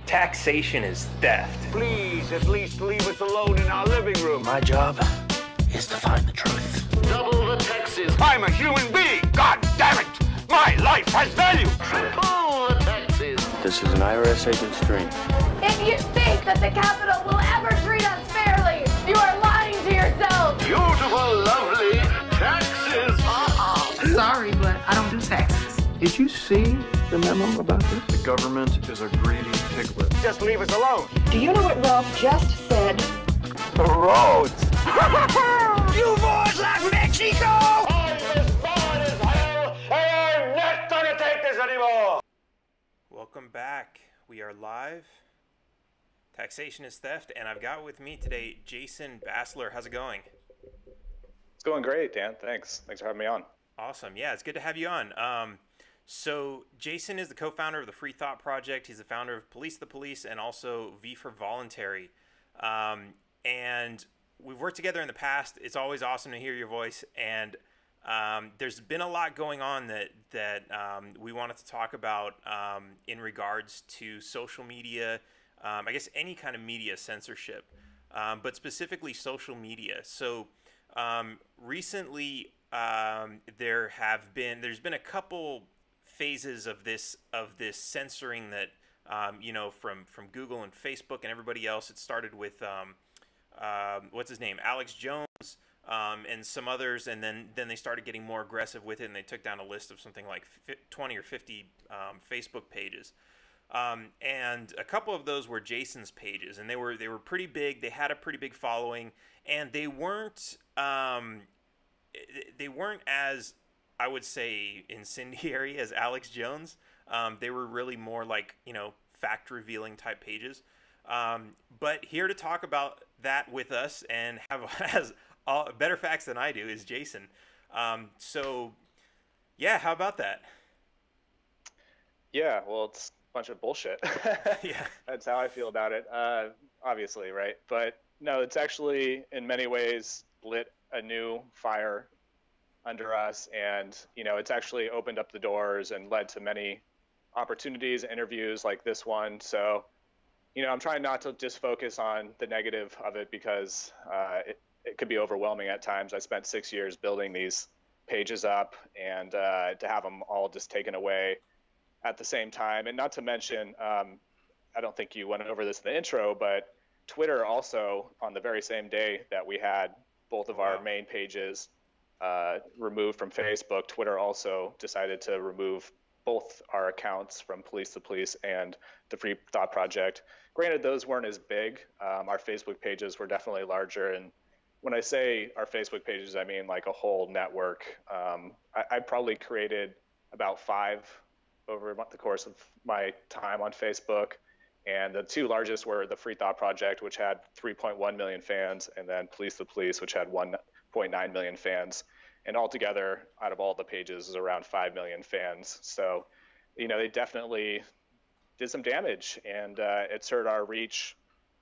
Taxation is theft. Please, at least leave us alone in our living room. My job is to find the truth. Double the taxes. I'm a human being. God damn it! My life has value. Triple the taxes. This is an IRS agent's dream. If you think that the Capitol will ever treat us fairly, you are lying to yourself. Beautiful, lovely taxes. Sorry, but I don't do taxes. Did you see the memo about this? The government is a greedy piglet. Just leave us alone. Do you know what Ralph just said? The roads! You boys like Mexico! I'm as fine as hell, and I'm not gonna take this anymore! Welcome back. We are live. Taxation is theft, and I've got with me today Jason Bassler. How's it going? It's going great, Dan. Thanks for having me on. Awesome. Yeah, it's good to have you on. So Jason is the co-founder of the Free Thought Project. He's the founder of Police the Police and also V for Voluntary. And we've worked together in the past. It's always awesome to hear your voice. And there's been a lot going on that we wanted to talk about in regards to social media, I guess any kind of media censorship, but specifically social media. So recently there's been a couple phases of this censoring that from Google and Facebook and everybody else. It started with what's his name, Alex Jones, and some others, and then they started getting more aggressive with it, and they took down a list of something like 20 or 50 Facebook pages, and a couple of those were Jason's pages, and they were pretty big. They had a pretty big following, and they weren't as, I would say, incendiary as Alex Jones. They were really more like, fact-revealing type pages. But here to talk about that with us and has better facts than I do is Jason. So, yeah, how about that? Yeah, well, it's a bunch of bullshit. Yeah. That's how I feel about it, obviously, right? But no, it's actually, in many ways, lit a new fire under us, and it's actually opened up the doors and led to many opportunities, interviews like this one. So I'm trying not to just focus on the negative of it, because it could be overwhelming at times. I spent 6 years building these pages up, and to have them all just taken away at the same time. And not to mention, I don't think you went over this in the intro, but Twitter also, on the very same day that we had both of our main pages removed from Facebook, Twitter also decided to remove both our accounts from Police the Police and the Free Thought Project. Granted, those weren't as big. Our Facebook pages were definitely larger. And when I say our Facebook pages, I mean like a whole network. I probably created about 5 over the course of my time on Facebook. And the 2 largest were the Free Thought Project, which had 3.1 million fans, and then Police the Police, which had 1.9 million fans. And altogether, out of all the pages, is around 5 million fans. So, they definitely did some damage, and it's hurt our reach.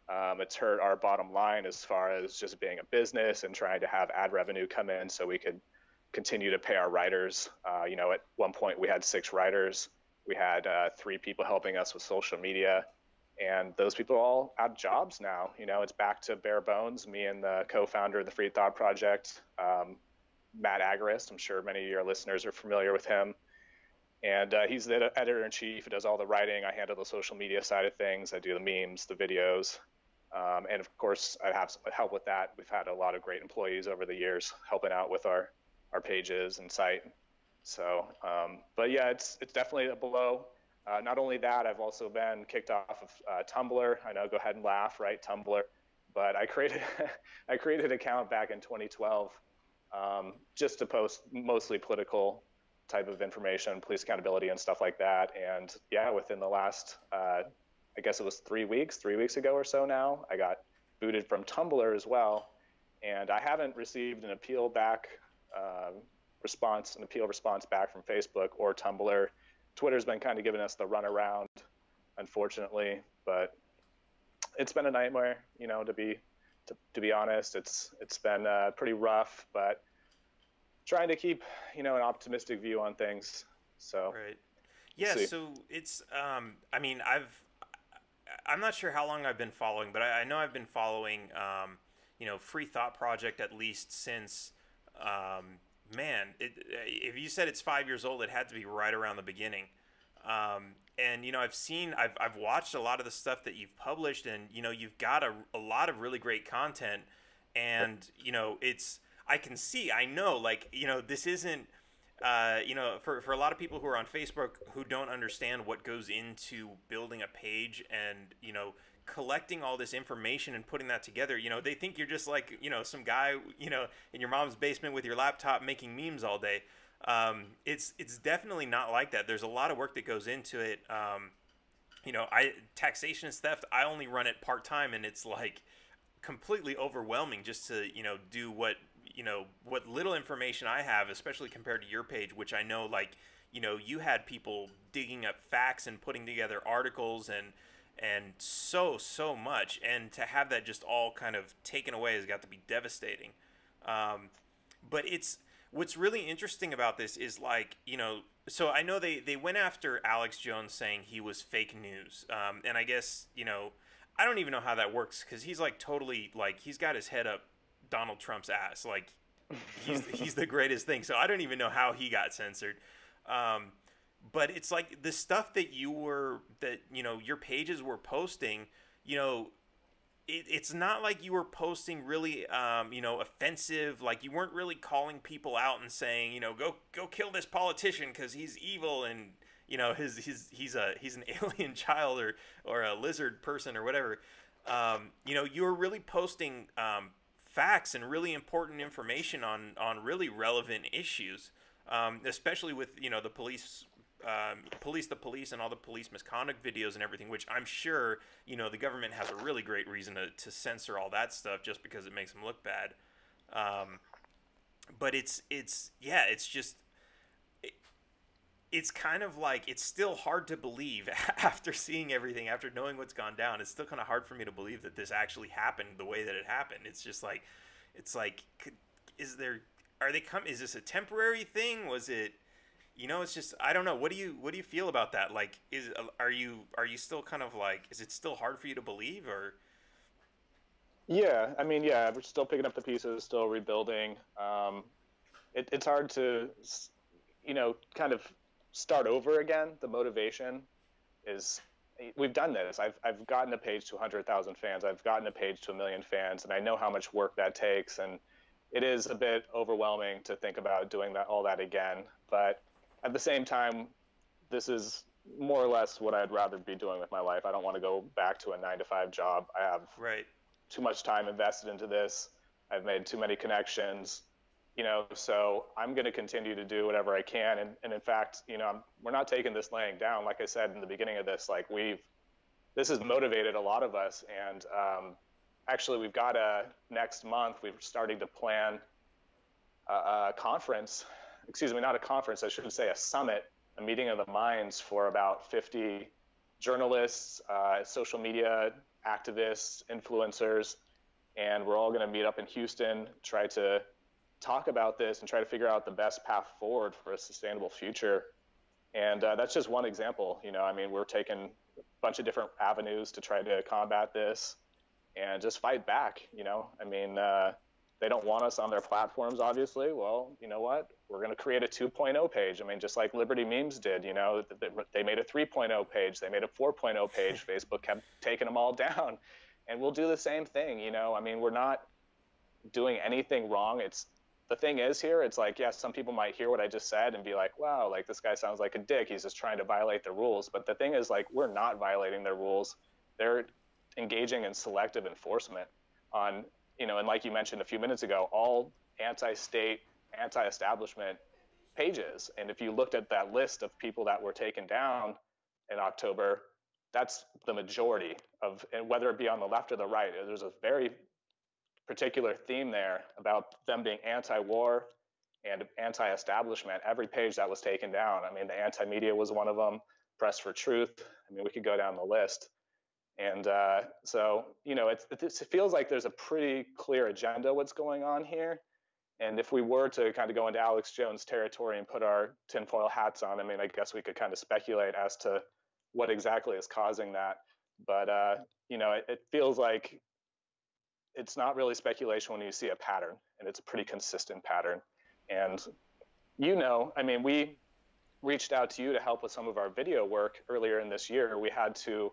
It's hurt our bottom line as far as just being a business and trying to have ad revenue come in so we could continue to pay our writers. At one point we had 6 writers. We had 3 people helping us with social media, and those people are all out of jobs now. It's back to bare bones. Me and the co-founder of the Free Thought Project, Matt Agarist. I'm sure many of your listeners are familiar with him. And he's the editor-in-chief who does all the writing. I handle the social media side of things. I do the memes, the videos. And of course, I have some help with that. We've had a lot of great employees over the years helping out with our pages and site. So, but yeah, it's definitely a blow. Not only that, I've also been kicked off of Tumblr. I know, go ahead and laugh, right? Tumblr. But I created an account back in 2012 just to post mostly political type of information, police accountability and stuff like that. And yeah, within the last, I guess it was 3 weeks ago or so now, I got booted from Tumblr as well. And I haven't received an appeal response back from Facebook or Tumblr. Twitter's been kind of giving us the runaround, unfortunately, but it's been a nightmare, to be honest. It's been pretty rough, but trying to keep, an optimistic view on things. So right. Yeah. So it's, I mean, I'm not sure how long I've been following, but I know I've been following, Free Thought Project at least since, man, if you said it's 5 years old, it had to be right around the beginning. And I've watched a lot of the stuff that you've published, and you've got a lot of really great content, and I know, like, this isn't. For a lot of people who are on Facebook who don't understand what goes into building a page and, collecting all this information and putting that together, they think you're just like, some guy, in your mom's basement with your laptop making memes all day. It's definitely not like that. There's a lot of work that goes into it. Taxation is theft. I only run it part-time, and it's like completely overwhelming just to, do what little information I have, especially compared to your page, which I know, like, you had people digging up facts and putting together articles and so much, and to have that just all kind of taken away has got to be devastating. But what's really interesting about this is, like, so I know they went after Alex Jones saying he was fake news, and I guess, I don't even know how that works, because he's like totally, like, he's got his head up Donald Trump's ass, like he's the greatest thing. So I don't even know how he got censored. But it's like the stuff that your pages were posting, it's not like you were posting really offensive, like you weren't really calling people out and saying, go kill this politician because he's evil, and he's an alien child or a lizard person or whatever. You were really posting facts and really important information on really relevant issues, especially with the police and all the police misconduct videos and everything, which I'm sure the government has a really great reason to censor all that stuff just because it makes them look bad. But it's just it's kind of like, it's still hard to believe after seeing everything, after knowing what's gone down. It's still kind of hard for me to believe that this actually happened the way that it happened. It's just like, is this a temporary thing? Was it, it's just, I don't know. What do you feel about that? Like, are you still kind of like, is it still hard for you to believe, or? Yeah, I mean, yeah, we're still picking up the pieces, still rebuilding. It's hard to, kind of start over again. The motivation is, we've done this. I've gotten a page to 100,000 fans. I've gotten a page to 1 million fans, and I know how much work that takes. And it is a bit overwhelming to think about doing all that again. But at the same time, this is more or less what I'd rather be doing with my life. I don't want to go back to a 9-to-5 job. I have too much time invested into this. I've made too many connections. So I'm going to continue to do whatever I can. And in fact, we're not taking this laying down. Like I said in the beginning of this, like this has motivated a lot of us. And actually, we've got next month, we're starting to plan a conference, not a conference, I should say a summit, a meeting of the minds for about 50 journalists, social media activists, influencers. And we're all going to meet up in Houston, try to talk about this and try to figure out the best path forward for a sustainable future. And that's just one example. We're taking a bunch of different avenues to try to combat this and just fight back. They don't want us on their platforms, obviously. Well, you know what? We're going to create a 2.0 page. just like Liberty Memes did, they made a 3.0 page. They made a 4.0 page. Facebook kept taking them all down. And we'll do the same thing. We're not doing anything wrong. The thing is here, it's like, yes, some people might hear what I just said and be like, wow, like this guy sounds like a dick. He's just trying to violate the rules. But the thing is, like, we're not violating their rules. They're engaging in selective enforcement on, and like you mentioned a few minutes ago, all anti-state, anti-establishment pages. And if you looked at that list of people that were taken down in October, that's the majority of, and whether it be on the left or the right, there's a very particular theme there about them being anti-war and anti-establishment. Every page that was taken down, the anti-media was one of them, Press for Truth. We could go down the list. And so, it feels like there's a pretty clear agenda what's going on here. And if we were to kind of go into Alex Jones territory and put our tinfoil hats on, I guess we could kind of speculate as to what exactly is causing that. but it feels like it's not really speculation when you see a pattern, and it's a pretty consistent pattern. And I mean, we reached out to you to help with some of our video work earlier in this year. We had to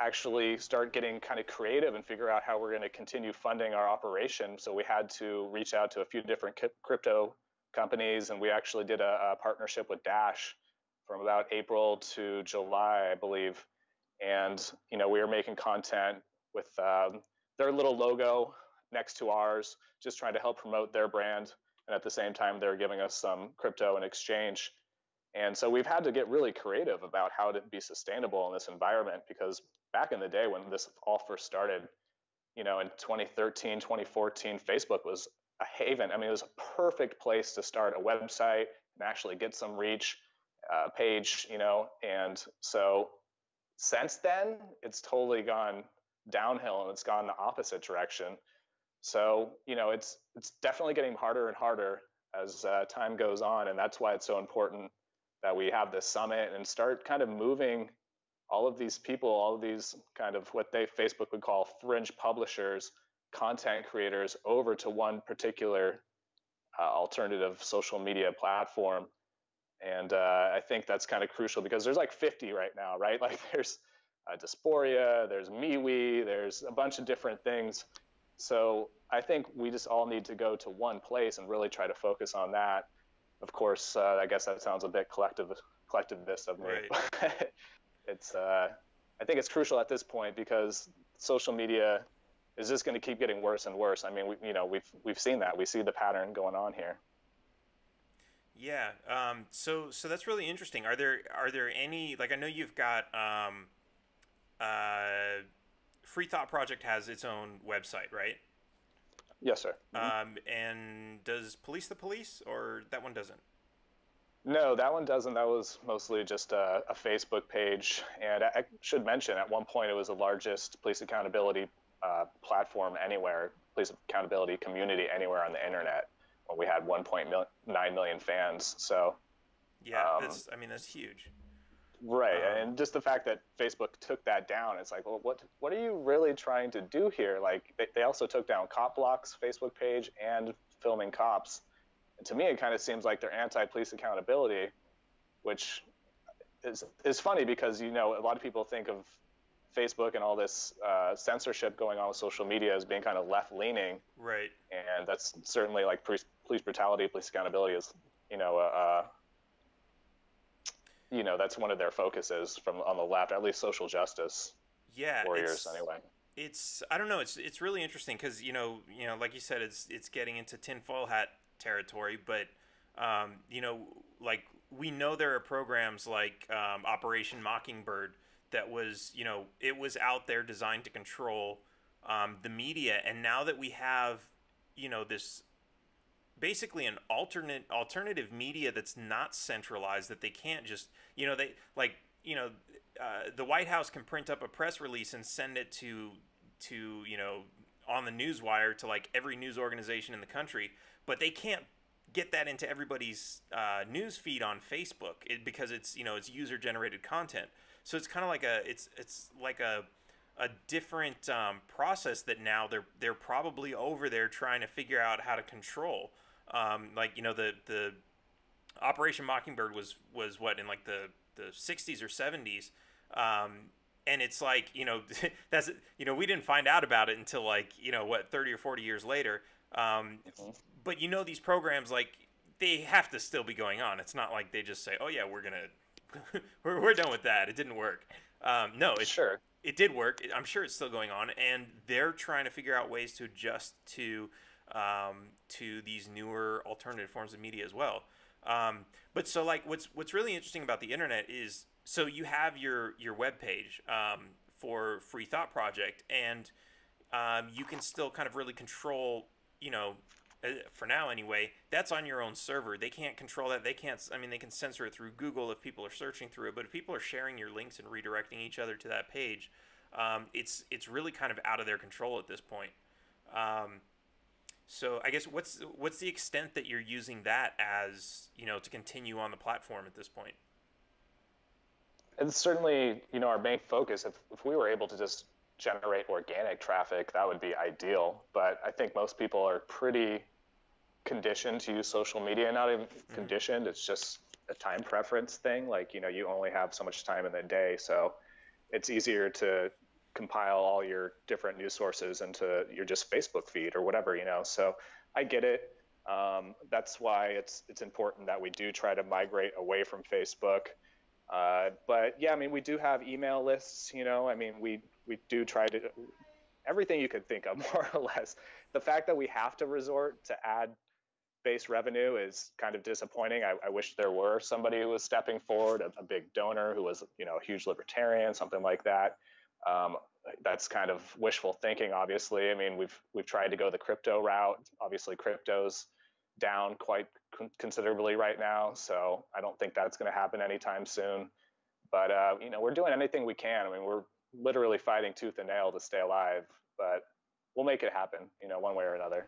actually start getting kind of creative and figure out how we're going to continue funding our operation. So we had to reach out to a few different crypto companies, and we actually did a partnership with Dash from about April to July, I believe. And we were making content with their little logo next to ours, just trying to help promote their brand. And at the same time, they're giving us some crypto in exchange. And so we've had to get really creative about how to be sustainable in this environment, because back in the day when this all first started, in 2013, 2014, Facebook was a haven. I mean, it was a perfect place to start a website and actually get some reach, page, and so since then, it's totally gone downhill, and it's gone the opposite direction. So, it's definitely getting harder and harder as time goes on, and that's why it's so important that we have this summit and start kind of moving all of these people, all of these kind of what Facebook would call fringe publishers, content creators, over to one particular alternative social media platform. And I think that's kind of crucial, because there's like 50 right now, right? Like there's Dysphoria, there's MeWe, there's a bunch of different things. So I think we just all need to go to one place and really try to focus on that. Of course, I guess that sounds a bit collectivist of me. Right. It's I think it's crucial at this point, because social media is just going to keep getting worse and worse. I mean, we've seen that. We see the pattern going on here. Yeah. So that's really interesting. Are there any, like, I know you've got Free Thought Project has its own website, right? Yes, sir. And does Police the Police, or that one doesn't? No, that one doesn't. That was mostly just a Facebook page. And I should mention, at one point, it was the largest police accountability platform anywhere, police accountability community anywhere on the internet, when we had 1.9 million fans. So yeah, that's huge. Right, and just the fact that Facebook took that down, it's like, well, what are you really trying to do here? Like, they also took down Cop Block's Facebook page and Filming Cops. And to me, it kind of seems like they're anti-police accountability, which is funny, because, a lot of people think of Facebook and all this censorship going on with social media as being kind of left-leaning. Right. And that's certainly, like, police brutality, police accountability is, that's one of their focuses on the left, at least social justice. Yeah, warriors anyway. It's I don't know. It's really interesting, because like you said, it's getting into tinfoil hat territory, but like, we know there are programs like Operation Mockingbird that was it was out there designed to control the media, and now that we have this basically an alternative media that's not centralized, that they can't just the White House can print up a press release and send it to on the newswire to like every news organization in the country, but they can't get that into everybody's news feed on Facebook, because it's it's user generated content. So it's kind of like it's like a different process that now they're probably over there trying to figure out how to control. Like the Operation Mockingbird was what, in like the 60s or 70s, and it's like that's we didn't find out about it until like 30 or 40 years later. But these programs, like, they have to still be going on. It's not like they just say, oh yeah, we're gonna we're done with that, it didn't work. No, it did work. I'm sure it's still going on, and they're trying to figure out ways to adjust to these newer alternative forms of media as well. But so, like, what's really interesting about the internet is, so you have your webpage for Free Thought Project, and you can still kind of really control, for now anyway, that's on your own server. They can't control that. They can't, they can censor it through Google if people are searching through it, but if people are sharing your links and redirecting each other to that page, it's really kind of out of their control at this point. So I guess what's the extent that you're using that as, to continue on the platform at this point? it's certainly, our main focus. If we were able to just generate organic traffic, that would be ideal. But I think most people are pretty conditioned to use social media. Not even conditioned, it's just a time preference thing. Like, you only have so much time in the day, so it's easier to compile all your different news sources into your just Facebook feed or whatever, So I get it. That's why it's important that we do try to migrate away from Facebook. But yeah, I mean, we do have email lists, I mean, we do try to everything you could think of, more or less. The fact that we have to resort to ad-based revenue is kind of disappointing. I wish there were somebody who was stepping forward, a big donor who was, a huge libertarian, something like that. That's kind of wishful thinking, obviously. I mean, we've tried to go the crypto route. Obviously, crypto's down quite considerably right now, so I don't think that's going to happen anytime soon. But we're doing anything we can. I mean, we're literally fighting tooth and nail to stay alive, but we'll make it happen, one way or another.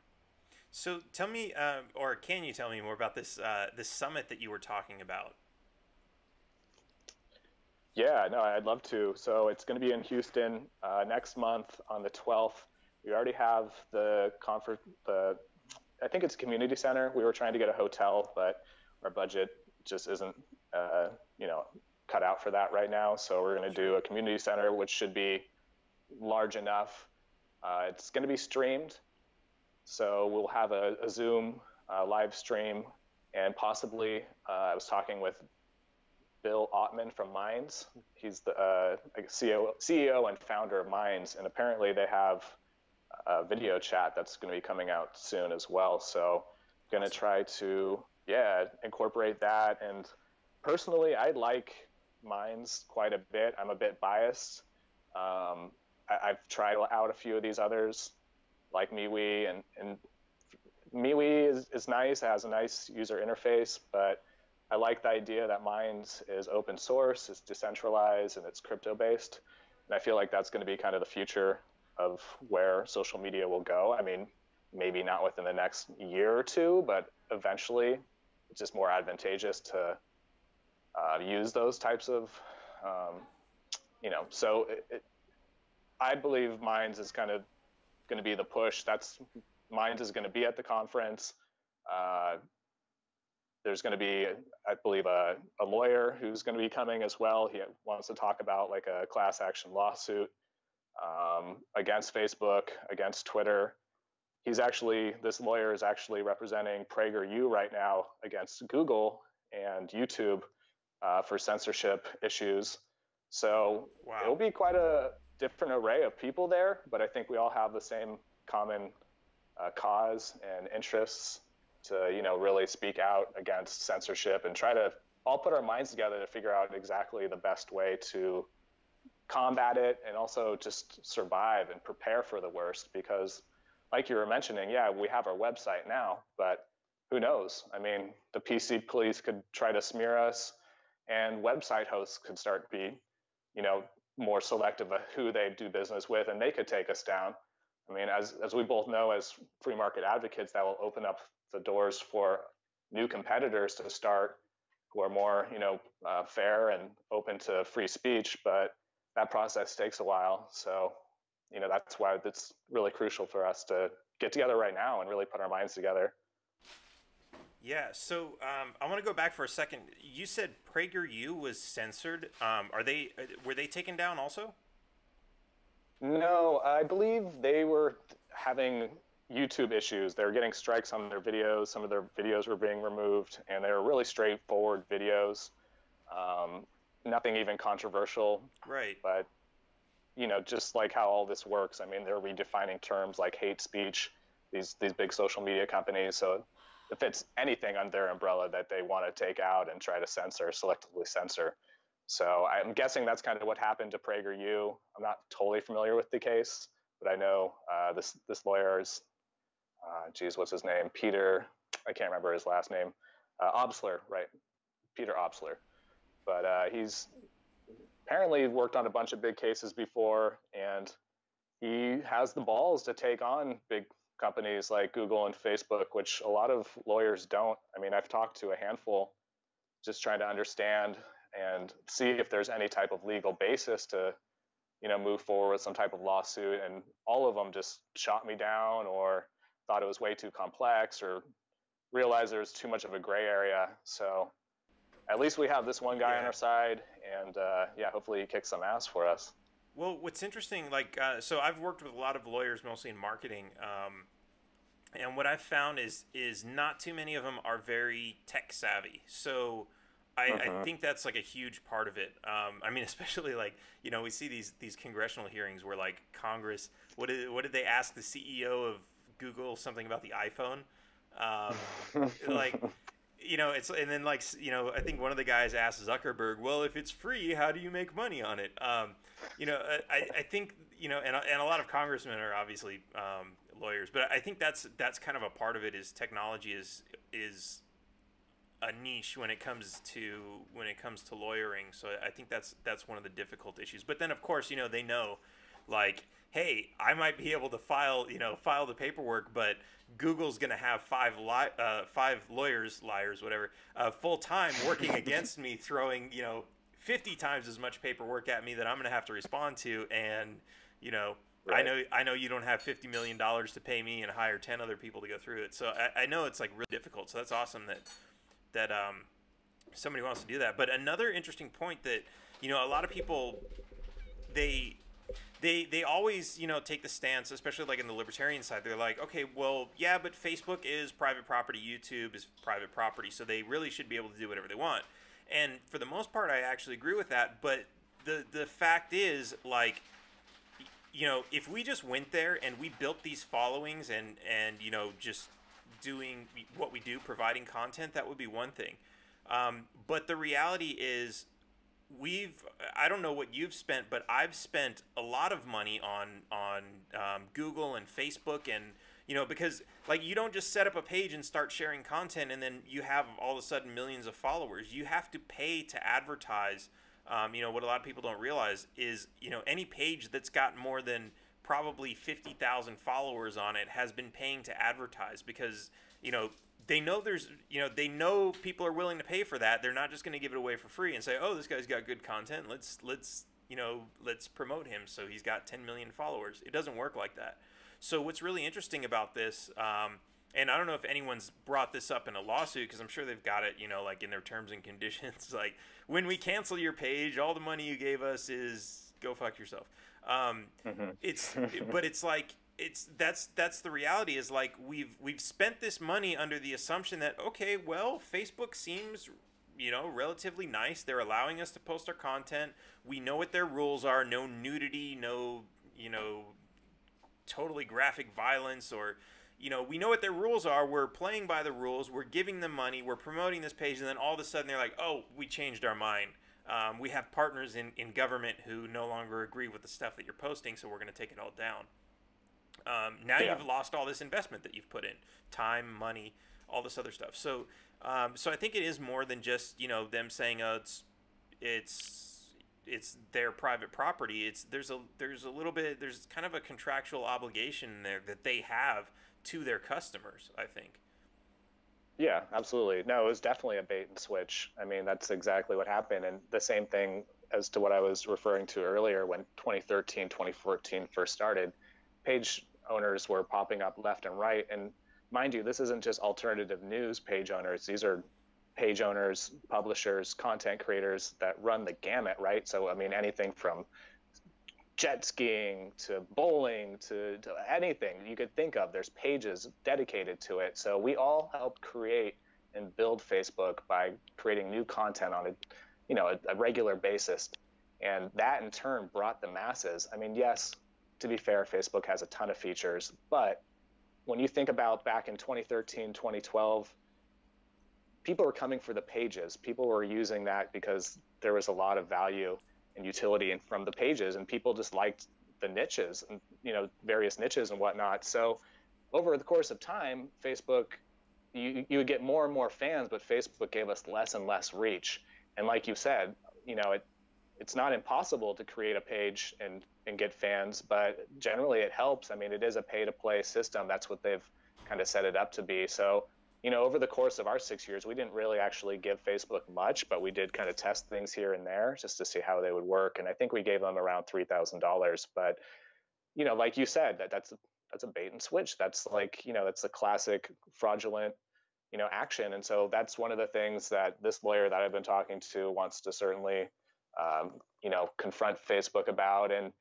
So tell me, or can you tell me more about this summit that you were talking about? Yeah, no, I'd love to. So it's going to be in Houston next month on the 12th. We already have the conference. I think it's a community center. We were trying to get a hotel, but our budget just isn't, cut out for that right now. So we're going to do a community center, which should be large enough. It's going to be streamed. So we'll have a Zoom live stream, and possibly I was talking with Bill Ottman from Minds. He's the CEO and founder of Minds, and apparently they have a video chat that's going to be coming out soon as well. So going to try to, incorporate that. And personally, I like Minds quite a bit. I'm a bit biased. I've tried out a few of these others, like MeWe, and MeWe is nice. It has a nice user interface, but I like the idea that Minds is open source, it's decentralized, and it's crypto-based. And I feel like that's going to be kind of the future of where social media will go. I mean, maybe not within the next year or two, but eventually it's just more advantageous to use those types of, so I believe Minds is kind of going to be the push. Minds is going to be at the conference. There's going to be, I believe, a lawyer who's going to be coming as well. He wants to talk about like a class action lawsuit against Facebook, against Twitter. This lawyer is actually representing PragerU right now against Google and YouTube for censorship issues. So It'll be quite a different array of people there, but I think we all have the same common cause and interests to, really speak out against censorship and try to all put our minds together to figure out exactly the best way to combat it and also just survive and prepare for the worst. Because like you were mentioning, we have our website now, but who knows? I mean, the PC police could try to smear us, and website hosts could start be, more selective of who they do business with, and they could take us down. I mean, as we both know, as free market advocates, that will open up the doors for new competitors to start who are more, fair and open to free speech. But that process takes a while. So, that's why it's really crucial for us to get together right now and really put our minds together. Yeah. So I want to go back for a second. You said PragerU was censored. Were they taken down also? No, I believe they were having YouTube issues. They were getting strikes on their videos. Some of their videos were being removed, and they were really straightforward videos. Nothing even controversial. Right. But, just like how all this works, I mean, they're redefining terms like hate speech, these big social media companies. So if it's anything under their umbrella that they want to take out and try to selectively censor. So I'm guessing that's kind of what happened to PragerU. I'm not totally familiar with the case, but I know this lawyer's, what's his name? Peter, I can't remember his last name. Obsler, right? Peter Obsler. But he's apparently worked on a bunch of big cases before, and he has the balls to take on big companies like Google and Facebook, which a lot of lawyers don't. I mean, I've talked to a handful just trying to understand and see if there's any type of legal basis to, move forward with some type of lawsuit. And all of them just shot me down or thought it was way too complex or realized there's too much of a gray area. So at least we have this one guy on our side, and hopefully he kicks some ass for us. Well, what's interesting, so I've worked with a lot of lawyers, mostly in marketing, and what I've found is not too many of them are very tech savvy. So I think that's like a huge part of it. I mean, especially we see these congressional hearings where Congress, what did they ask the CEO of Google something about the iPhone? It's, and then I think one of the guys asked Zuckerberg, well, if it's free, how do you make money on it? I think, and a lot of congressmen are obviously lawyers, but I think that's kind of a part of it. Is technology is a niche when it comes to lawyering. So I think that's one of the difficult issues. But then of course, they know, hey, I might be able to file the paperwork, but Google's going to have five liars, whatever, full time working against me, throwing 50 times as much paperwork at me that I'm going to have to respond to, and right. I know you don't have $50 million to pay me and hire 10 other people to go through it. So I know it's really difficult. So that's awesome that somebody wants to do that. But another interesting point that a lot of people they always take the stance, especially in the libertarian side. They're like, okay, well, yeah, but Facebook is private property, YouTube is private property, so they really should be able to do whatever they want. And for the most part, I actually agree with that. But the fact is, if we just went there and we built these followings and just doing what we do, providing content, that would be one thing. But the reality is, I don't know what you've spent, but I've spent a lot of money on Google and Facebook, and because you don't just set up a page and start sharing content and then you have all of a sudden millions of followers. You have to pay to advertise. What a lot of people don't realize is any page that's got more than probably 50,000 followers on it has been paying to advertise, because they know they know people are willing to pay for that. They're not just going to give it away for free and say, oh, this guy's got good content, let's promote him so he's got 10 million followers. It doesn't work like that. So what's really interesting about this, and I don't know if anyone's brought this up in a lawsuit, because I'm sure they've got it in their terms and conditions, when we cancel your page, all the money you gave us is go fuck yourself. That's the reality, is we've spent this money under the assumption that, okay, well, Facebook seems relatively nice. They're allowing us to post our content. We know what their rules are. No nudity, no totally graphic violence, or we know what their rules are. We're playing by the rules. We're giving them money. We're promoting this page, and then all of a sudden they're like, oh, we changed our mind. We have partners in government who no longer agree with the stuff that you're posting, so we're going to take it all down. Now you've lost all this investment that you've put in, time, money, all this other stuff. So I think it is more than just them saying it's their private property. There's kind of a contractual obligation there that they have to their customers, I think. Yeah, absolutely. No, it was definitely a bait and switch. I mean, that's exactly what happened. And the same thing as to what I was referring to earlier, when 2013, 2014 first started, page owners were popping up left and right. And mind you, this isn't just alternative news page owners. These are page owners, publishers, content creators that run the gamut, right? So, I mean, anything from jet skiing to bowling to anything you could think of, there's pages dedicated to it. So we all helped create and build Facebook by creating new content on a regular basis. And that in turn brought the masses. I mean, yes, to be fair, Facebook has a ton of features, but when you think about back in 2013, 2012, people were coming for the pages. People were using that because there was a lot of value and utility from the pages, and people just liked the niches and various niches and whatnot. So over the course of time, Facebook, you would get more and more fans, but Facebook gave us less and less reach. And like you said, it's not impossible to create a page and get fans, but generally it helps. I mean, it is a pay-to-play system. That's what they've kind of set it up to be. So over the course of our 6 years, we didn't really actually give Facebook much, but we did kind of test things here and there just to see how they would work. And I think we gave them around $3,000. But, like you said, that's a bait and switch. That's like, that's a classic fraudulent, action. And so that's one of the things that this lawyer that I've been talking to wants to certainly, confront Facebook about. And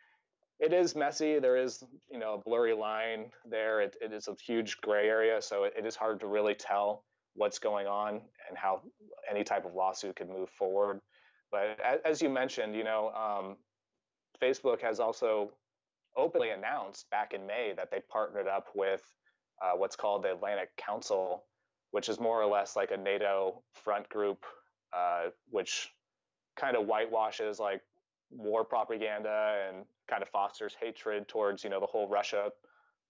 it is messy. There is, a blurry line there. It is a huge gray area. So it is hard to really tell what's going on and how any type of lawsuit could move forward. But as you mentioned, Facebook has also openly announced back in May that they partnered up with what's called the Atlantic Council, which is more or less like a NATO front group, which kind of whitewashes like war propaganda and kind of fosters hatred towards, the whole Russia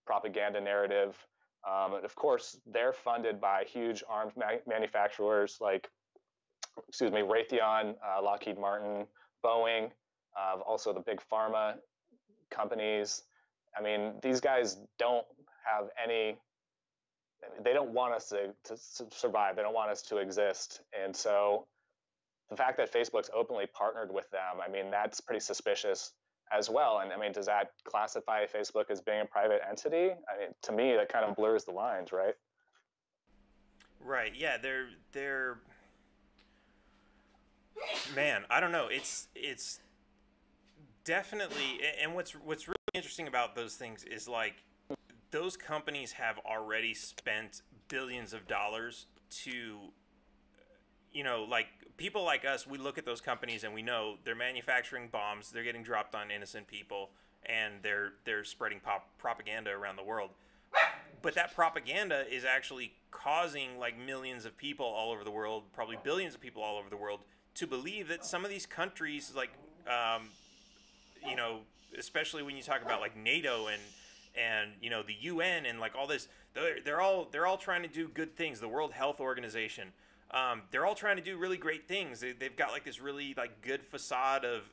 propaganda narrative. And of course, they're funded by huge arms manufacturers like, Raytheon, Lockheed Martin, Boeing, also the big pharma companies. I mean, these guys don't have they don't want us to survive. They don't want us to exist. And so the fact that Facebook's openly partnered with them, I mean, that's pretty suspicious as well. And I mean, does that classify Facebook as being a private entity? I mean, to me, that kind of blurs the lines, right? Right. Yeah. They're man, I don't know. It's definitely, and what's really interesting about those things is like those companies have already spent billions of dollars to, like people like us, we look at those companies and we know they're manufacturing bombs, they're getting dropped on innocent people, and they're spreading propaganda around the world. But that propaganda is actually causing like millions of people all over the world, probably billions of people all over the world, to believe that some of these countries, like, especially when you talk about like NATO and the UN and like all this, they're all trying to do good things. The World Health Organization, they're all trying to do really great things. They've got like this really like good facade of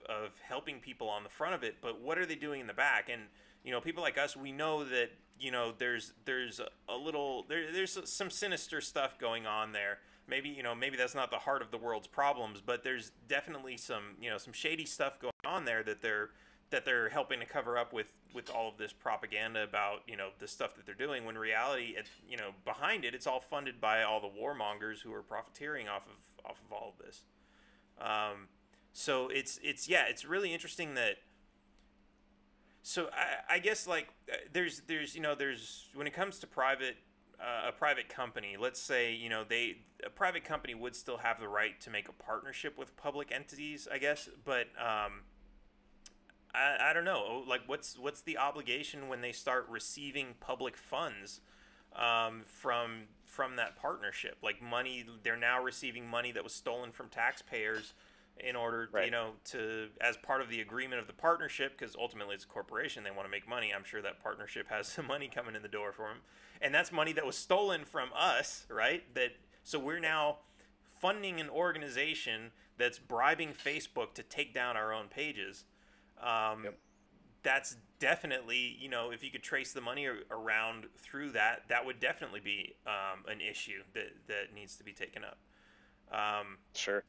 helping people on the front of it, but what are they doing in the back? And people like us, we know that there's some sinister stuff going on there. Maybe that's not the heart of the world's problems, but there's definitely some shady stuff going on there that they're helping to cover up with all of this propaganda about the stuff that they're doing, when in reality behind it's all funded by all the warmongers who are profiteering off of all of this. So it's really interesting that. So I guess like there's when it comes to a private company, let's say a private company would still have the right to make a partnership with public entities, I guess, but I don't know, like what's the obligation when they start receiving public funds from that partnership, like money they're now receiving money that was stolen from taxpayers in order, right, to as part of the agreement of the partnership, because ultimately it's a corporation, they want to make money. I'm sure that partnership has some money coming in the door for them, and that's money that was stolen from us, right? So we're now funding an organization that's bribing Facebook to take down our own pages. Yep. That's definitely, if you could trace the money around through that would definitely be an issue that needs to be taken up. Sure.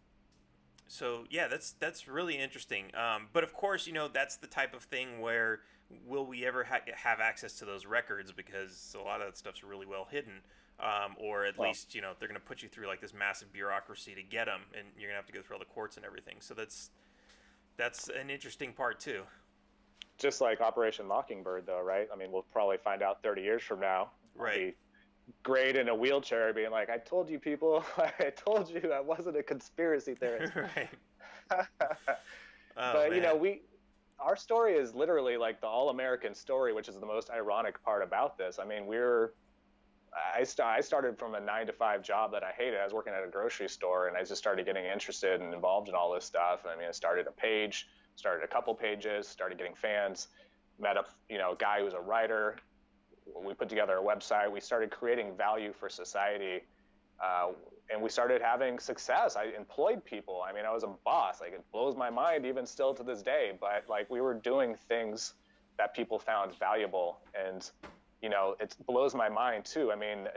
So yeah, that's really interesting. But of course, that's the type of thing where will we ever have access to those records, because a lot of that stuff's really well hidden, or at least they're going to put you through like this massive bureaucracy to get them, and you're going to have to go through all the courts and everything. So that's an interesting part too. Just like Operation Mockingbird, though, right? I mean, we'll probably find out 30 years from now. Right. I'll be great in a wheelchair being like, I told you people, I told you I wasn't a conspiracy theorist. Right. But, man, our story is literally like the all-American story, which is the most ironic part about this. I mean, I started from a 9-to-5 job that I hated. I was working at a grocery store, and I just started getting interested and involved in all this stuff. I mean, I started a page, started a couple pages, started getting fans, met a guy who was a writer. We put together a website. We started creating value for society, and we started having success. I employed people. I mean, I was a boss. Like, it blows my mind even still to this day. But like, we were doing things that people found valuable, and it blows my mind too. I mean,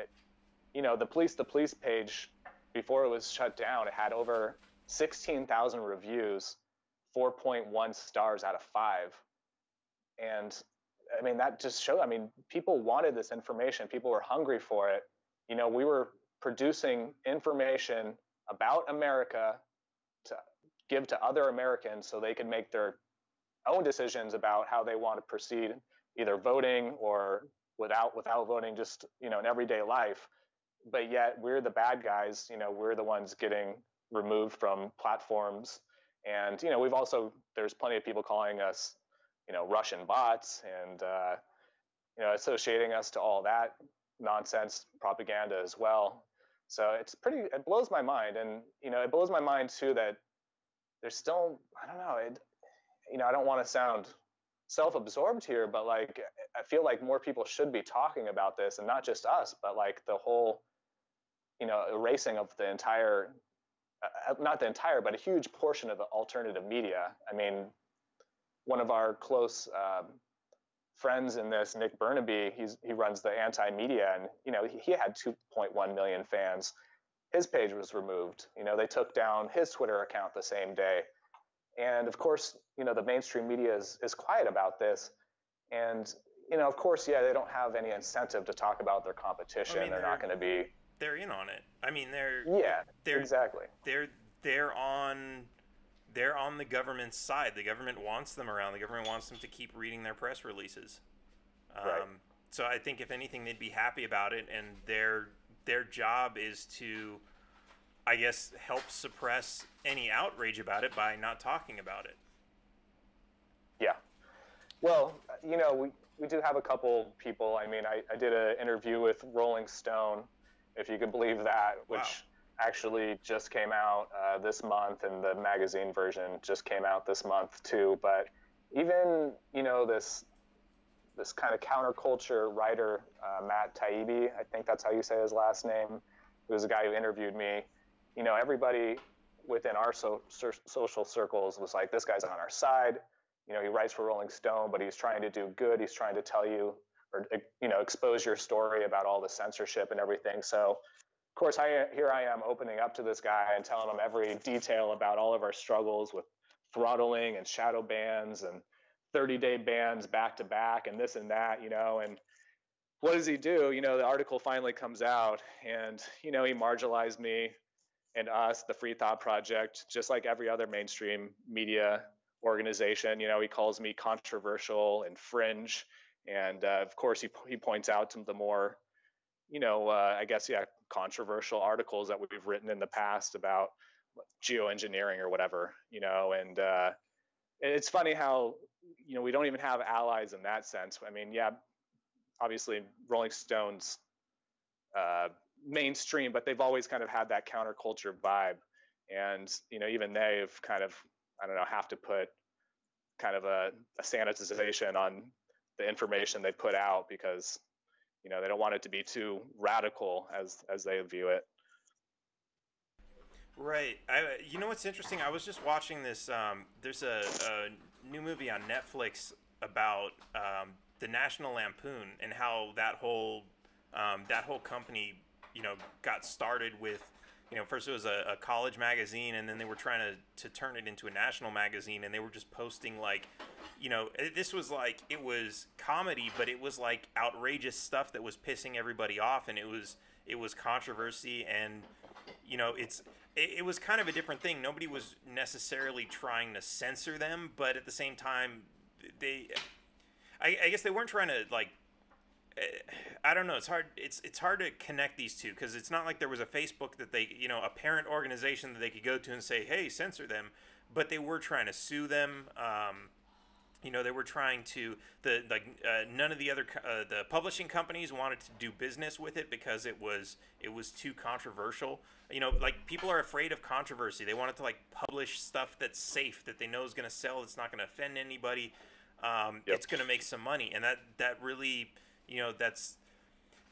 the police page, before it was shut down, it had over 16,000 reviews, 4.1 stars out of 5. And I mean, that just showed, I mean, people wanted this information. People were hungry for it. We were producing information about America to give to other Americans so they could make their own decisions about how they want to proceed, either voting or without voting, just, in everyday life. But yet we're the bad guys. We're the ones getting removed from platforms. And, there's plenty of people calling us, Russian bots and, associating us to all that nonsense propaganda as well. So it blows my mind. And, it blows my mind too that there's still, I don't know, I don't want to sound self-absorbed here, but like, I feel like more people should be talking about this, and not just us, but like the whole, erasing of the entire, not the entire, but a huge portion of the alternative media. I mean, one of our close friends in this, Nick Burnaby, he runs the anti-media, and he had 2.1 million fans. His page was removed. They took down his Twitter account the same day. And of course, the mainstream media is quiet about this. And of course, yeah, they don't have any incentive to talk about their competition. I mean, they're not going to be. They're in on it. I mean, they're exactly. They're on the government's side. The government wants them around. The government wants them to keep reading their press releases. Right. So I think if anything, they'd be happy about it, and their job is to, I guess, help suppress any outrage about it by not talking about it. Yeah. Well, we do have a couple people. I mean, I did an interview with Rolling Stone, if you could believe that, which actually just came out this month, and the magazine version just came out this month too. But even, this kind of counterculture writer, Matt Taibbi, I think that's how you say his last name, who was the guy who interviewed me. Everybody within our social circles was like, this guy's on our side. He writes for Rolling Stone, but he's trying to do good. He's trying to tell you, or, expose your story about all the censorship and everything. So, of course, here I am opening up to this guy and telling him every detail about all of our struggles with throttling and shadow bans and 30-day bans back to back and this and that, and what does he do? The article finally comes out, and, he marginalized me and us, the Free Thought Project, just like every other mainstream media organization. He calls me controversial and fringe. And of course, he points out some of the more, I guess, controversial articles that we've written in the past about geoengineering or whatever, and it's funny how, we don't even have allies in that sense. I mean, yeah, obviously Rolling Stone's mainstream, but they've always kind of had that counterculture vibe. And, even they've kind of, I don't know, have to put kind of a sanitization on the information they put out, because, they don't want it to be too radical as they view it. Right. What's interesting? I was just watching this. There's a new movie on Netflix about the National Lampoon, and how that whole company, got started with, first it was a college magazine, and then they were trying to turn it into a national magazine, and they were just posting like, this was like, it was comedy, but it was like outrageous stuff that was pissing everybody off, and it was controversy, and it was kind of a different thing. Nobody was necessarily trying to censor them, but at the same time, I guess they weren't trying to, like, I don't know. It's hard. It's hard to connect these two, because it's not like there was a Facebook that they, a parent organization that they could go to and say, hey, censor them. But they were trying to sue them. They were trying to, none of the other the publishing companies wanted to do business with it because it was too controversial. People are afraid of controversy. They wanted to publish stuff that's safe, that they know is going to sell, it's not going to offend anybody. It's going to make some money, and that really,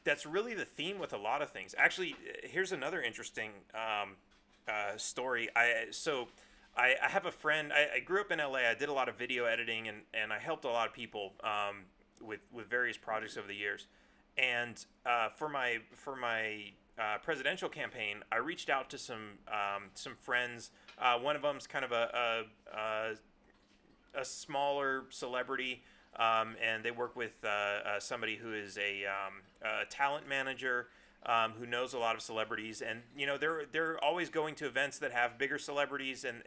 that's really the theme with a lot of things. Actually, here's another interesting story. I have a friend. I grew up in LA. I did a lot of video editing, and I helped a lot of people with various projects over the years. And for my presidential campaign, I reached out to some friends. One of them's kind of a smaller celebrity, and they work with somebody who is a talent manager. Who knows a lot of celebrities, and they're always going to events that have bigger celebrities, and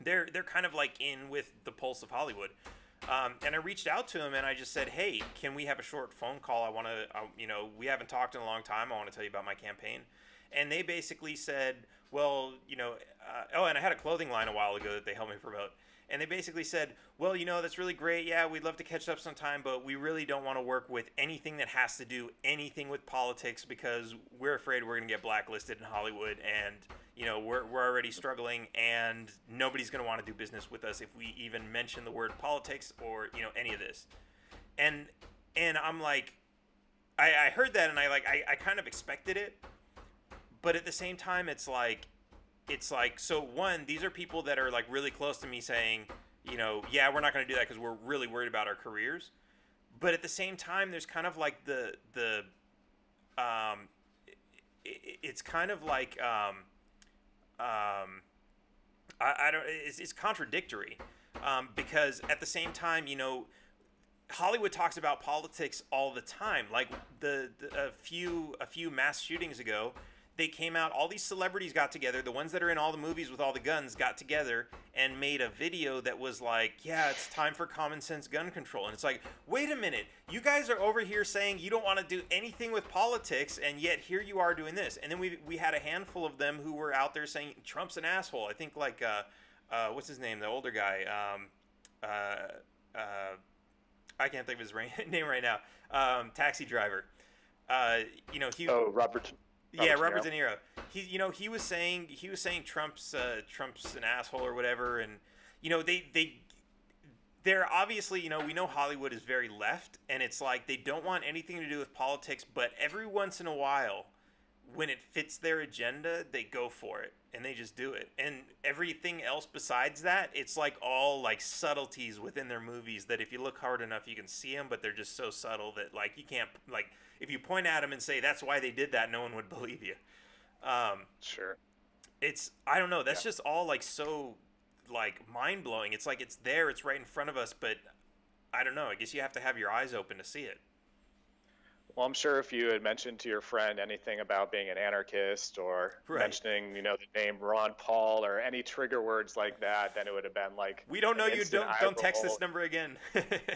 they're kind of like in with the pulse of Hollywood. And I reached out to him and I just said, hey, can we have a short phone call? I want to, we haven't talked in a long time. I want to tell you about my campaign. And they basically said, well, oh, and I had a clothing line a while ago that they helped me promote. And they basically said, well, that's really great. Yeah, we'd love to catch up sometime, but we really don't want to work with anything that has to do anything with politics because we're afraid we're going to get blacklisted in Hollywood, and we're already struggling, and nobody's going to want to do business with us if we even mention the word politics or any of this. And I'm like, I heard that, and I kind of expected it, but at the same time, it's like, so one, these are people that are like really close to me saying, yeah, we're not going to do that because we're really worried about our careers. But at the same time, there's kind of like it's kind of like, it's contradictory, because at the same time, Hollywood talks about politics all the time. Like a few mass shootings ago, they came out, all these celebrities got together, the ones that are in all the movies with all the guns got together and made a video that was like, yeah, it's time for common sense gun control. And it's like, wait a minute, you guys are over here saying you don't want to do anything with politics, and yet here you are doing this. And then we had a handful of them who were out there saying Trump's an asshole. I think like, what's his name, the older guy, I can't think of his name right now, Taxi Driver. Robert. Yeah, Robert De Niro. He was saying Trump's an asshole or whatever, and they're obviously, we know Hollywood is very left, and it's like they don't want anything to do with politics, but every once in a while, when it fits their agenda, they go for it and they just do it. And everything else besides that, it's like all like subtleties within their movies that if you look hard enough, you can see them, but they're just so subtle that like you can't, like, if you point at them and say that's why they did that, no one would believe you. Sure. I don't know. That's just all like so like mind blowing. It's like it's there, it's right in front of us, but I don't know. I guess you have to have your eyes open to see it. Well, I'm sure if you had mentioned to your friend anything about being an anarchist or mentioning, the name Ron Paul or any trigger words like that, then it would have been like, we don't know you. Don't text this number again.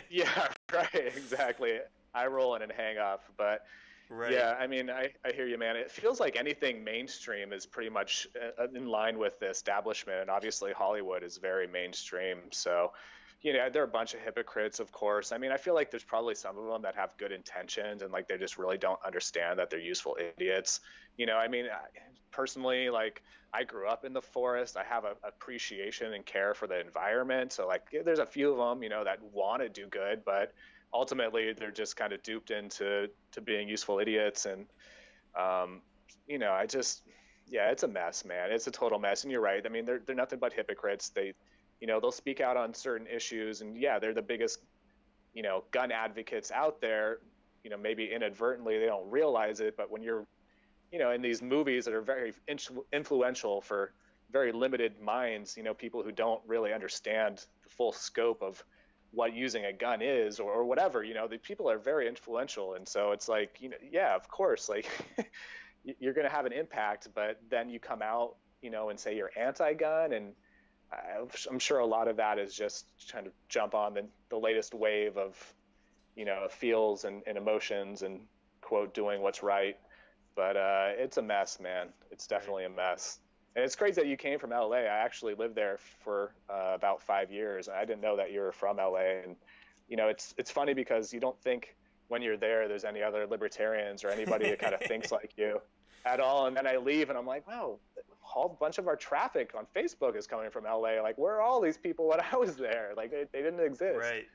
Yeah, right. Exactly. I roll in and hang up. But yeah, I mean, I hear you, man. It feels like anything mainstream is pretty much in line with the establishment. And obviously Hollywood is very mainstream. So, there are a bunch of hypocrites, of course. I mean, I feel like there's probably some of them that have good intentions and like they just really don't understand that they're useful idiots. I mean, personally, like I grew up in the forest. I have an appreciation and care for the environment. So like there's a few of them, that want to do good, but ultimately they're just kind of duped into being useful idiots. And, it's a mess, man. It's a total mess. And you're right. I mean, they're nothing but hypocrites. They'll speak out on certain issues, and yeah, they're the biggest, gun advocates out there. Maybe inadvertently they don't realize it, but when you're, in these movies that are very influential for very limited minds, people who don't really understand the full scope of what using a gun is or whatever, the people are very influential. And so it's like, yeah, of course, like you're going to have an impact, but then you come out, and say you're anti-gun, and I'm sure a lot of that is just trying to jump on the latest wave of, feels and emotions and quote, doing what's right. But it's a mess, man. It's definitely a mess. And it's crazy that you came from LA. I actually lived there for about 5 years. I didn't know that you were from LA. And, it's funny because you don't think when you're there's any other libertarians or anybody that kind of thinks like you at all. And then I leave and I'm like, wow, a whole bunch of our traffic on Facebook is coming from LA. Like, where are all these people when I was there? Like, they didn't exist. Right.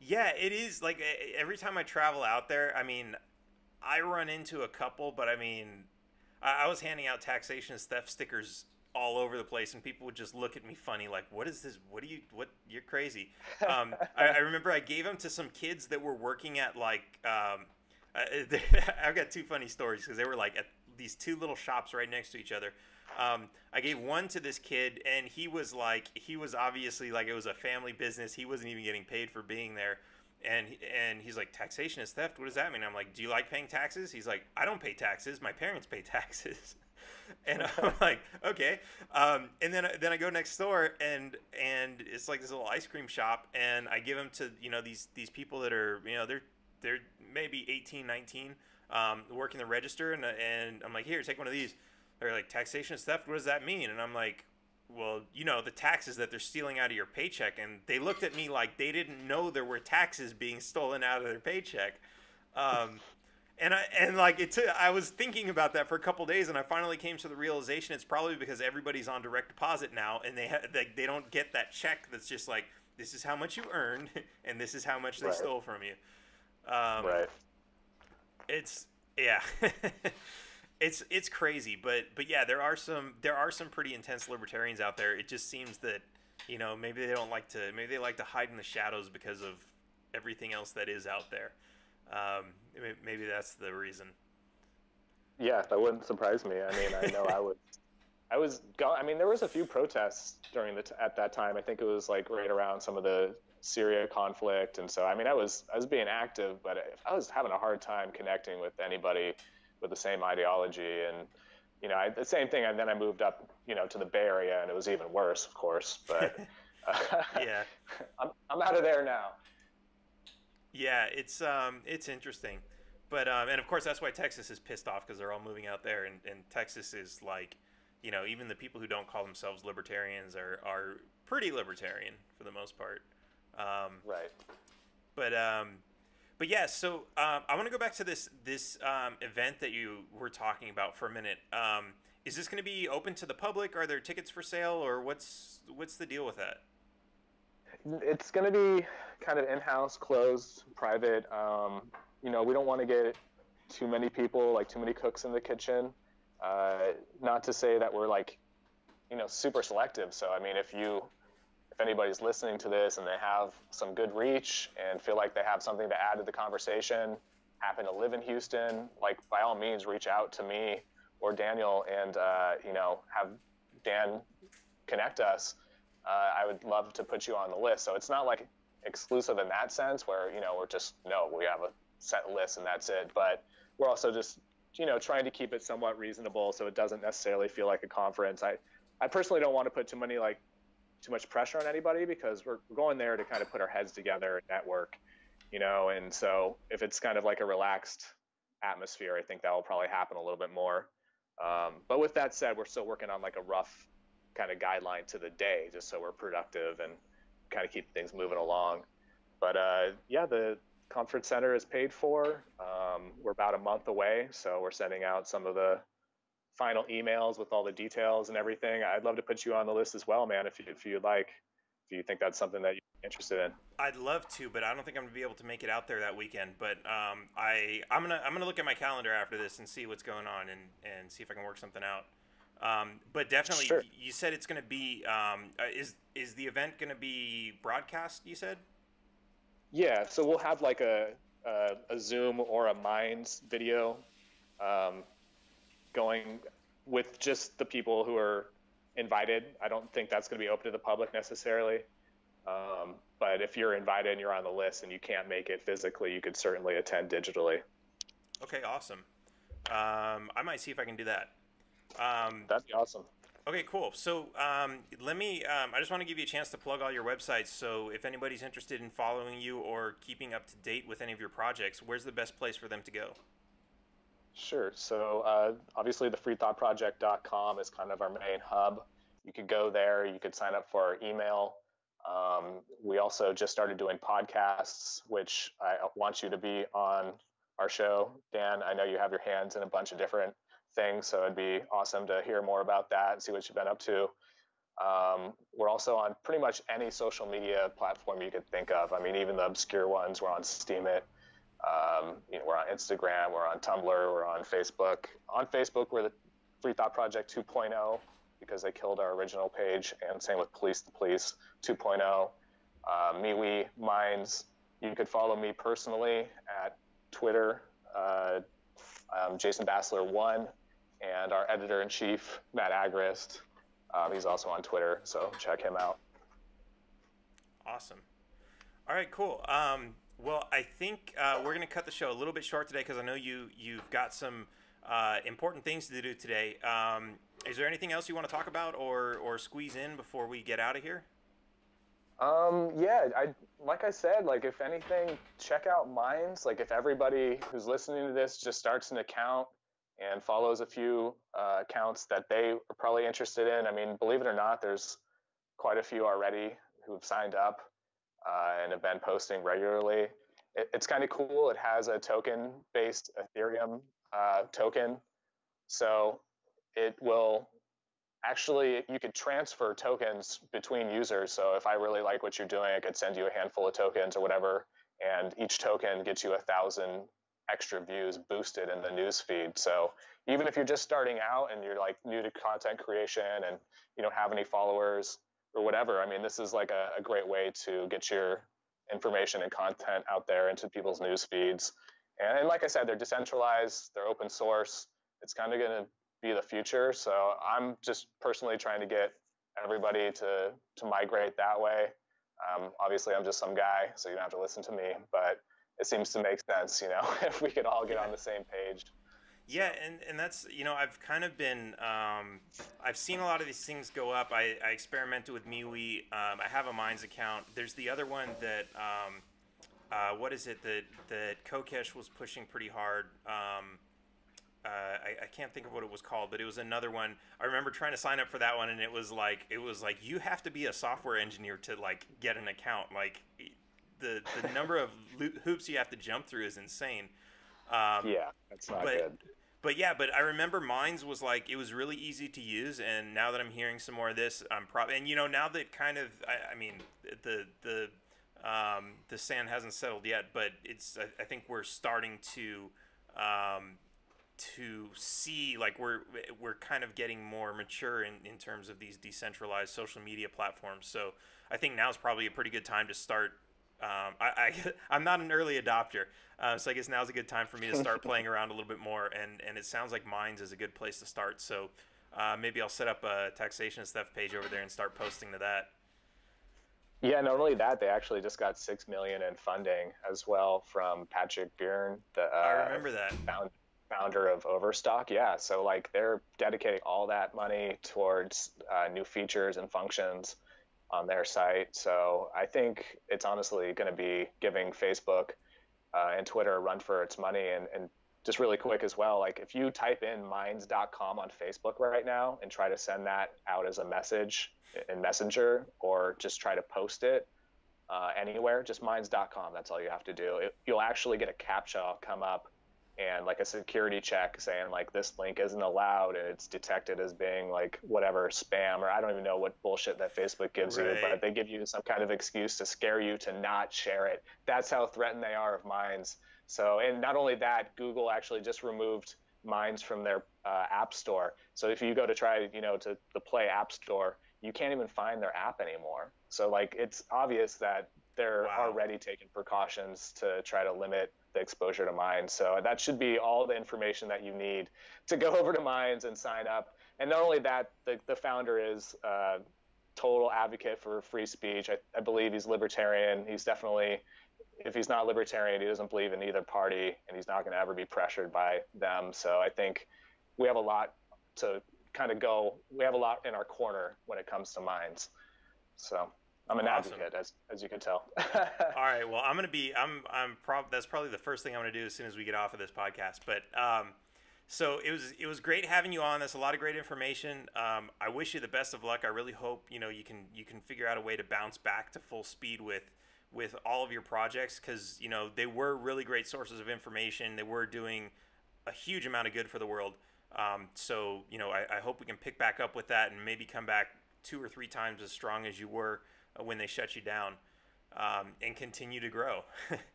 Yeah, it is. Like, every time I travel out there, I mean, I run into a couple, but I mean, I was handing out taxation and theft stickers all over the place, and people would just look at me funny, like, what is this? You're crazy. I remember I gave them to some kids that were working at, like, I've got two funny stories because they were like at these two little shops right next to each other. I gave one to this kid, and he was obviously like it was a family business. He wasn't even getting paid for being there. And he's like, taxation is theft. What does that mean? I'm like, do you like paying taxes? He's like, I don't pay taxes. My parents pay taxes. And I'm like, okay. And then I go next door, and it's like this little ice cream shop, and I give them to these people that are they're maybe 18, 19, working the register, and I'm like, here, take one of these. They're like, taxation is theft. What does that mean? And I'm like, well, the taxes that they're stealing out of your paycheck. And they looked at me like they didn't know there were taxes being stolen out of their paycheck. I was thinking about that for a couple days, and I finally came to the realization it's probably because everybody's on direct deposit now, and they don't get that check that's just like, this is how much you earned, and this is how much they stole from you. Right. It's yeah. It's crazy, but yeah, there are some pretty intense libertarians out there. It just seems that maybe they like to hide in the shadows because of everything else that is out there. Maybe that's the reason. Yeah, that wouldn't surprise me. I mean, I know there was a few protests at that time. I think it was like right around some of the Syria conflict, and so I mean, I was being active, but I was having a hard time connecting with anybody with the same ideology. And the same thing, and then I moved up to the Bay Area, and it was even worse, of course, but yeah. I'm out of there now. Yeah, it's interesting, but and of course that's why Texas is pissed off, because they're all moving out there, and Texas is like, even the people who don't call themselves libertarians are pretty libertarian for the most part. Right. But yeah, so I want to go back to this event that you were talking about for a minute. Is this going to be open to the public? Are there tickets for sale, or what's the deal with that? It's going to be kind of in-house, closed, private. We don't want to get too many people, like too many cooks in the kitchen. Not to say that we're like, super selective. So I mean, if anybody's listening to this and they have some good reach and feel like they have something to add to the conversation, happen to live in Houston, like by all means reach out to me or Daniel and have Dan connect us. I would love to put you on the list. So it's not like exclusive in that sense where we have a set list and that's it, but we're also just trying to keep it somewhat reasonable so it doesn't necessarily feel like a conference. I personally don't want to put too much pressure on anybody, because we're going there to kind of put our heads together and network, and so if it's kind of like a relaxed atmosphere, I think that will probably happen a little bit more. But with that said, we're still working on like a rough kind of guideline to the day, just so we're productive and kind of keep things moving along. But yeah, the conference center is paid for. We're about a month away, so we're sending out some of the final emails with all the details and everything. I'd love to put you on the list as well, man, if you'd like, if you think that's something that you're interested in. I'd love to, but I don't think I'm gonna be able to make it out there that weekend. But I'm gonna look at my calendar after this and see what's going on and see if I can work something out. But definitely, sure. You said it's gonna be is the event gonna be broadcast? You said. Yeah, so we'll have like a Zoom or a Minds video going with just the people who are invited. I don't think that's going to be open to the public necessarily. But if you're invited and you're on the list and you can't make it physically, you could certainly attend digitally. Okay, awesome. I might see if I can do that. That'd be awesome. Okay, cool. So let me, I just want to give you a chance to plug all your websites. So if anybody's interested in following you or keeping up to date with any of your projects, where's the best place for them to go? Sure. So obviously the freethoughtproject.com is kind of our main hub. You could go there. You could sign up for our email. We also just started doing podcasts, which I want you to be on our show. Dan, I know you have your hands in a bunch of different things, so it'd be awesome to hear more about that and see what you've been up to. We're also on pretty much any social media platform you could think of. I mean, even the obscure ones, we're on Steemit. We're on Instagram, we're on Tumblr, we're on Facebook. On Facebook, we're the Free Thought Project 2.0 because they killed our original page, and same with Police the Police 2.0. MeWe, Minds. You could follow me personally at Twitter, Jason Bassler 1, and our editor-in-chief, Matt Agrist. He's also on Twitter, so check him out. Awesome. All right, cool. Well, I think we're going to cut the show a little bit short today because I know you've got some important things to do today. Is there anything else you want to talk about or squeeze in before we get out of here? Yeah, like I said, like if anything, check out Minds. Like if everybody who's listening to this just starts an account and follows a few accounts that they are probably interested in. I mean, believe it or not, there's quite a few already who have signed up and have been posting regularly. It's kind of cool. It has a token-based Ethereum token, so it will actually, you could transfer tokens between users. So if I really like what you're doing, I could send you a handful of tokens or whatever, and each token gets you 1,000 extra views boosted in the news feed. So even if you're just starting out and you're like new to content creation and you don't have any followers or whatever, I mean, this is like a great way to get your information and content out there into people's news feeds. And like I said, they're decentralized, they're open source. It's kind of going to be the future. So I'm just personally trying to get everybody to migrate that way. Obviously, I'm just some guy, so you don't have to listen to me, but it seems to make sense, you know, if we could all get on the same page. Yeah, and that's, you know, I've kind of been, I've seen a lot of these things go up. I experimented with MeWe. I have a Minds account. There's the other one that, what is it, that Kokesh was pushing pretty hard. I can't think of what it was called, but it was another one. I remember trying to sign up for that one, and it was like you have to be a software engineer to like get an account. Like the number of hoops you have to jump through is insane. Yeah, that's not good. But I remember Minds was like, it was really easy to use, and now that I'm hearing some more of this, I'm probably, and you know, now that kind of, I mean, the sand hasn't settled yet, but I think we're starting to see, like we're kind of getting more mature in terms of these decentralized social media platforms. So I think now is probably a pretty good time to start. I'm not an early adopter, so I guess now's a good time for me to start playing around a little bit more. And it sounds like Minds is a good place to start. So maybe I'll set up a taxation and stuff page over there and start posting to that. Yeah, not only that, they actually just got $6 million in funding as well from Patrick Byrne, the I remember that founder of Overstock. Yeah, so like they're dedicating all that money towards new features and functions on their site. So I think it's honestly going to be giving Facebook and Twitter a run for its money. And just really quick as well, like if you type in minds.com on Facebook right now and try to send that out as a message in Messenger or just try to post it anywhere, just minds.com, that's all you have to do. You'll actually get a CAPTCHA come up and like a security check saying like this link isn't allowed and it's detected as being like whatever spam, or I don't even know what bullshit that Facebook gives you, but they give you some kind of excuse to scare you to not share it. That's how threatened they are of Minds. So, and not only that, Google actually just removed Minds from their app store. So if you go to try, you know, to the Play App Store, you can't even find their app anymore. So like it's obvious that they're already taking precautions to try to limit the exposure to Minds. So that should be all the information that you need to go over to Minds and sign up. And not only that, the founder is a total advocate for free speech. I believe he's libertarian. He's definitely, if he's not libertarian, he doesn't believe in either party, and he's not going to ever be pressured by them. So I think we have a lot to kind of go. We have a lot in our corner when it comes to Minds. So I'm an advocate, as you can tell. All right. Well, that's probably the first thing I'm going to do as soon as we get off of this podcast. But so it was great having you on. That's a lot of great information. I wish you the best of luck. I really hope you can figure out a way to bounce back to full speed with all of your projects, because they were really great sources of information. They were doing a huge amount of good for the world. So I hope we can pick back up with that and maybe come back 2 or 3 times as strong as you were when they shut you down, and continue to grow.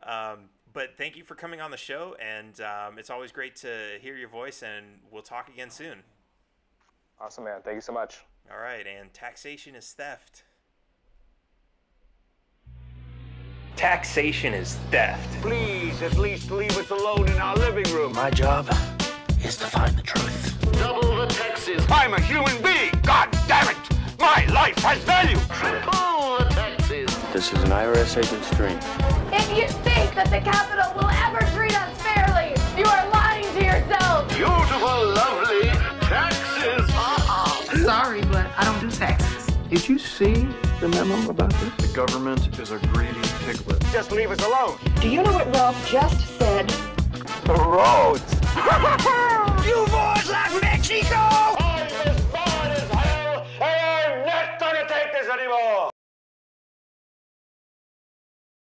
But thank you for coming on the show, and it's always great to hear your voice, and we'll talk again soon. Awesome, man. Thank you so much. All right, and taxation is theft. Taxation is theft. Please, at least leave us alone in our living room. My job is to find the truth. Double the taxes. I'm a human being. God damn it! My life has value. Triple the taxes. This is an IRS agent's dream. If you think that the Capitol will ever treat us fairly, you are lying to yourself. Beautiful, lovely taxes. Sorry, but I don't do taxes. Did you see the memo about this? The government is a greedy piglet. Just leave us alone. Do you know what Ralph just said? The roads! You boys like Mexico!